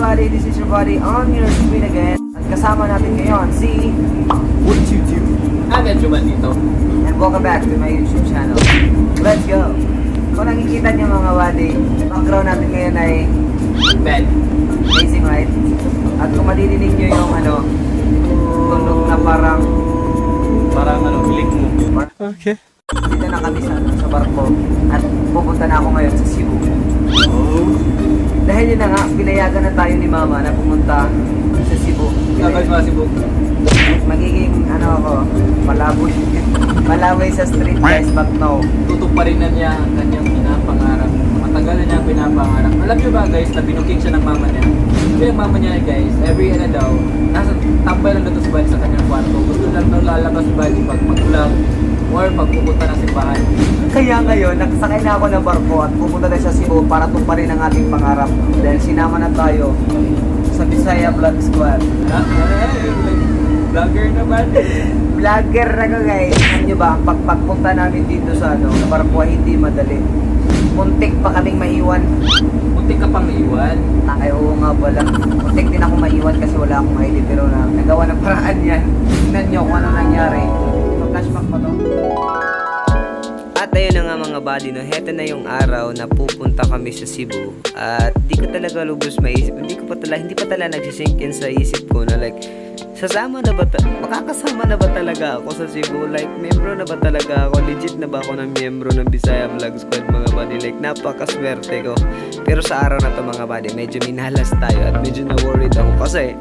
everybody, this is your buddy on your screen again. At kasama natin ngayon si What You Do. Agad yung dito. And welcome back to my YouTube channel. Let's go! Kung nakikita niyo mga buddy, background natin ngayon ay Bed. amazing, right? At kung madidinig niyo yung tunog na parang Hilik mo. Okay. Dito na kami sa barko at pupunta na ako ngayon sa Cebu. Dahil yun na nga, pinayagan na tayo ni Mama na pumunta sa Cebu. Kapag mga Cebu. Magiging malaway sa street guys, but no. Tutuparin na niya ang kanyang pinapangarap. Matagal na niya ang pinapangarap. Alam niyo ba guys, na binuking siya ng mama niya? Kasi yung mama niya guys, every daw, nasa tambay lang dito si Buddy sa kanyang kwarto. Gusto lang daw lalabas si Buddy pag mag-vlog or pag pupunta ng simbahan. Kaya ngayon, nakasakay na ako ng barko at pupunta na sa Cebu para tuparin ang ating pangarap. Dahil sinama na tayo sa Bisaya Vlog Squad. Vlogger na ba? Vlogger na ko guys. Alam nyo ba, ang pagpunta namin dito sa barko ay hindi madali. Muntik pa kaming maiwan. Muntik ka pang iwan. Ay, oo nga pala. Muntik din ako maiwan kasi wala akong ID pero nagawa ng paraan yan. Tingnan nyo kung ano nangyari. Mag-flashback pa to. At ayun na nga mga buddy, no, heto na yung araw na pupunta kami sa Cebu. At di ko talaga lubos maisip. Hindi pa talaga nagsisink in sa isip ko na like, makakasama na ba talaga ako sa Cebu? Like, membro na ba talaga ako? Legit na ba ako ng membro ng Bisaya Vlog Squad mga buddy? Like, napakaswerte ko. Pero sa araw na to mga buddy, medyo minalas tayo at medyo na-worried ako kasi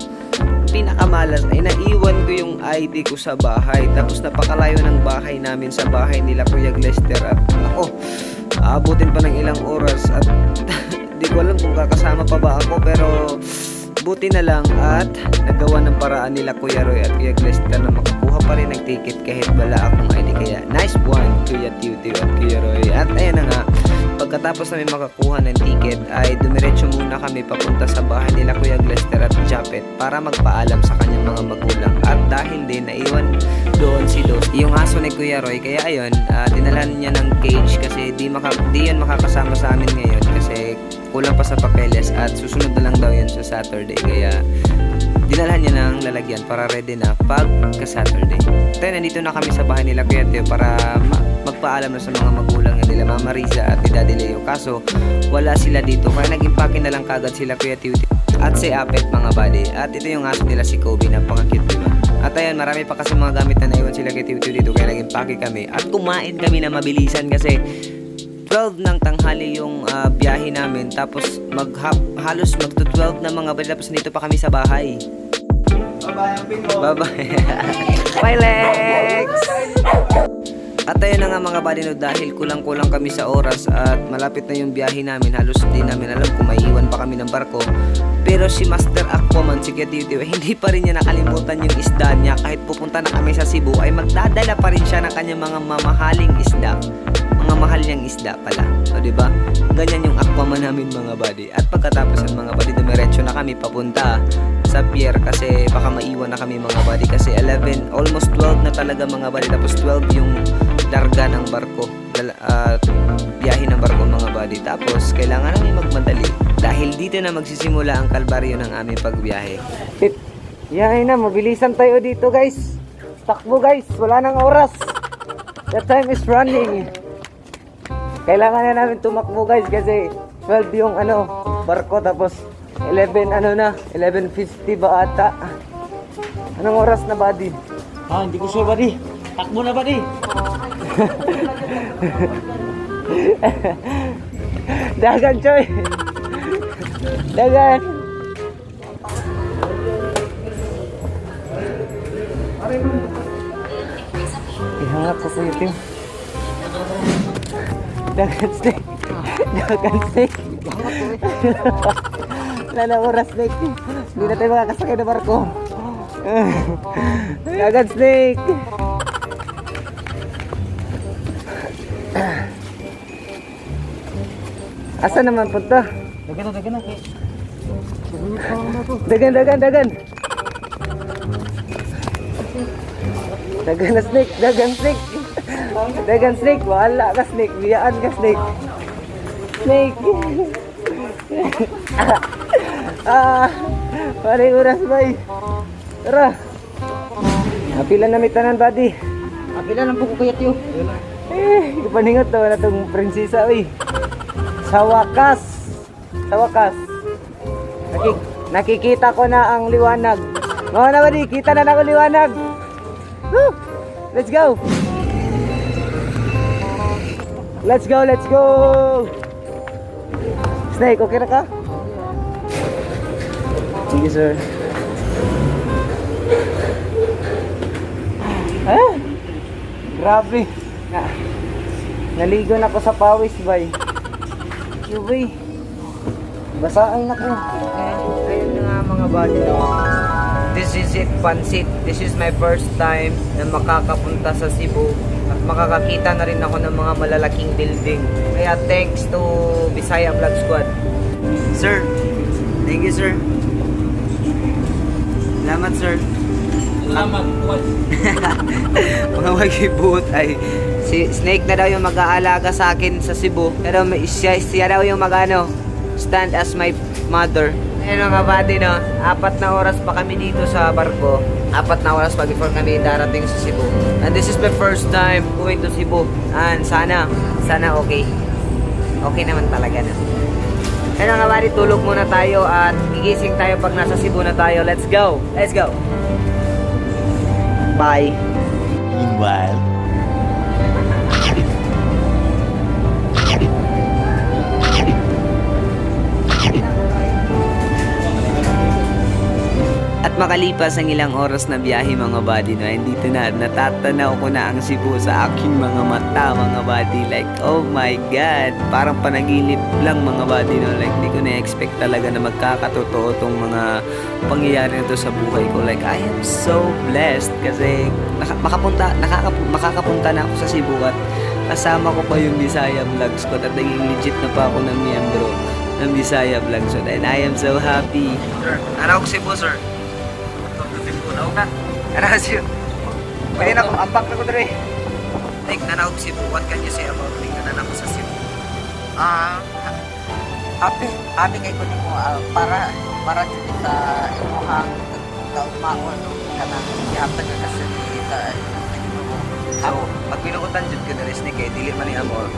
pinakamalas ay naiwan ko yung ID ko sa bahay. Tapos napakalayo ng bahay namin sa bahay nila Kuya Lester. At ako, aabutin pa ng ilang oras at di ko alam kung kakasama pa ba ako, pero buti na lang at nagawa ng paraan nila Kuya Roy at Kuya Lester na makakuha pa rin ng ticket kahit wala akong ID. Kaya nice one Kuya Tiw at Kuya Roy. At ayan na nga, pagkatapos namin makakuha ng ticket ay dumiretso muna kami papunta sa bahay nila Kuya Lester at Japet para magpaalam sa kanyang mga magulang. At dahil din naiwan doon si Dos, yung aso ni Kuya Roy, kaya ayun, dinalhan niya ng cage kasi di yan makakasama sa amin ngayon kasi kulang pa sa papeles at susunod na lang daw yun sa Saturday. Kaya dinalhan niya ng lalagyan para ready na pagka-Saturday. Tayo, nandito na kami sa bahay nila Kuya Teo para magpaalam na sa mga magulang nila Mama Riza at ni Daddy Leo. Kaso wala sila dito kaya nag-impake na lang kagad sila Kuya Teo at si Apet mga buddy. At ito yung aso nila si Kobe, napaka-cute diba? At ayun, marami pa kasi mga gamit na naiwan sila Kuya Teo dito kaya nag-impake kami at kumain kami na mabilisan kasi 12 ng tanghali yung biyahe namin. Tapos halos magto-12 na mga buddy. Tapos dito pa kami sa bahay. Bye-bye. Bye, Lex! At ayun na nga mga buddy, no, dahil kulang-kulang kami sa oras at malapit na yung biyahe namin, halos di namin alam kung maiiwan pa kami ng barko. Pero si Master Aquaman, si Kuya Tiw, hindi pa rin niya nakalimutan yung isda niya. Kahit pupunta na kami sa Cebu ay magdadala pa rin siya ng kanyang mga mamahaling isda. Mga mahal niyang isda pala. So, diba? Ganyan yung Aquaman namin mga buddy. At pagkatapos ng mga buddy, dumiretso na kami papunta sa pier kasi baka maiwan na kami mga buddy kasi 11, almost 12 na talaga mga buddy. Tapos 12 yung larga ng barko, biyahe ng barko mga buddy. Tapos kailangan namin magmadali dahil dito na magsisimula ang kalbaryo ng aming pagbiyahe. Yahay na, mabilisan tayo dito guys. Takbo guys, wala nang oras. The time is running. Kailangan na namin tumakbo guys kasi 12 yung barko tapos 11 11:50 ba ata. Anong oras na buddy? Hindi ko sure buddy. Takbo na buddy. Dagan choy. Dagan. Ihanap ko sa YouTube. Dagan snake. Dagan snake. Wala na oras snake. Hindi na tayo makakasakay na barko. Dagan snake. Asa naman punta? Dagan na. Dagan. Dagan na snake. Dagan snake. Wala ka snake. Biyaan ka snake. Snake. Paring oras bay. Tara. Napila na mitanan buddy. Apila lang po ko kaya tiyo. Ipaningot to na tong prinsesa uy. Sa wakas. Nakikita ko na ang liwanag. Mga na buddy, kita na ako liwanag. Woo! Let's go. Let's go. Snake, okay na ka? Sige sir. Grabe. Naligo na ako sa pawis, bay. Yubay. Basaan na ko. Ayun na nga mga buddy. This is it, Pansit. This is my first time na makakapunta sa Cebu. At makakakita na rin ako ng mga malalaking building. Kaya thanks to Bisaya Vlog Squad. Sir. Thank you, sir. Salamat, sir. Salamat, Kuwan. Mga magibuot ay si Snake na daw yung mag-aalaga sa akin sa Cebu. Pero siya daw yung stand as my mother. Ayun mga buddy, no? 4 na oras pa kami dito sa barko. 4 na oras pa before kami darating sa Cebu. And this is my first time going to Cebu. And sana okay. Okay naman talaga na. Ayun mga buddy, tulog muna tayo at gigising tayo pag nasa Cebu na tayo. Let's go! Bye! Meanwhile, at makalipas ang ilang oras na biyahe mga buddy, no, dito na natatanaw ko na ang Cebu sa aking mga mata mga buddy. Like, oh my god, parang panaginip lang mga buddy, no? Like, di ko na-expect talaga na magkakatotoo tong mga pangyayari na to sa buhay ko. Like, I am so blessed kasi makakapunta na ako sa Cebu at kasama ko pa yung Bisaya Vlog Squad at naging legit na pa ako ng miyembro ng Bisaya Vlog Squad and I am so happy. Sir, ano ako Cebu, sir? Ano na? Ano siya? Pwede na ako, ampak na ko dre. Like, nanawag Cebu, what can you say about me na ako sa Cebu? Happy kay ko nimo para dito sa imuhang kaugmaon kana gihapon ka kasi sa So, pag pinukutan dyan ka dre, Snake, eh, dili man ni Amor.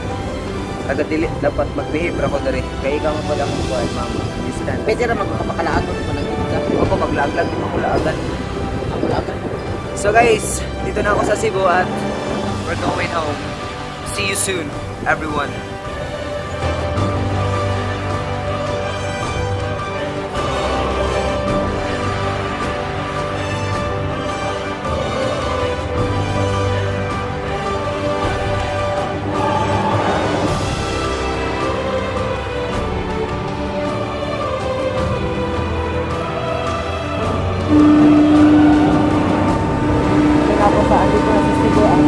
Taga dili, dapat magbihib ra ko dre. Kaya ikaw mo pala mong buhay, mama. Distant. pwede ra magpapakalaan mo kung nagiging ka. Ako maglag-lag, di makulagan. Ako lagan. So guys, dito na ako sa Cebu at we're going home. See you soon, everyone. Ako sa dito na sa Cebu ang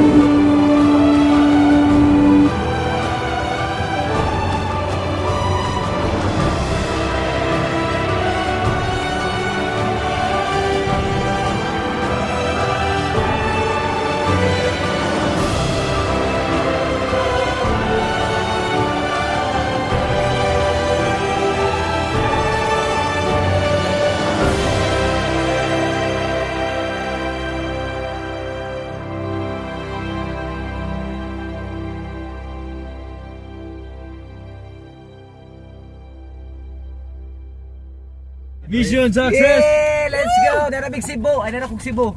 Mission success! yeah! Let's go! Narabig Cebu! Ay, narakog Cebu!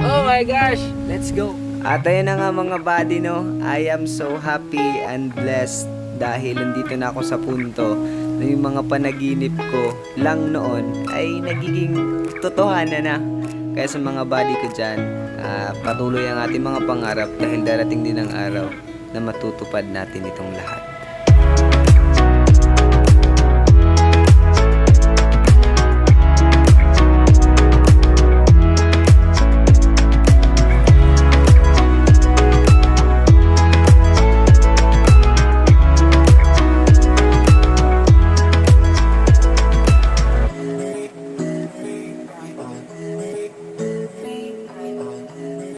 Oh my gosh! Let's go! At ayun na nga mga buddy, no? I am so happy and blessed dahil nandito na ako sa punto na yung mga panaginip ko lang noon ay nagiging totohanan na. Kaya sa mga buddy ko dyan, patuloy ang ating mga pangarap dahil darating din ang araw na matutupad natin itong lahat.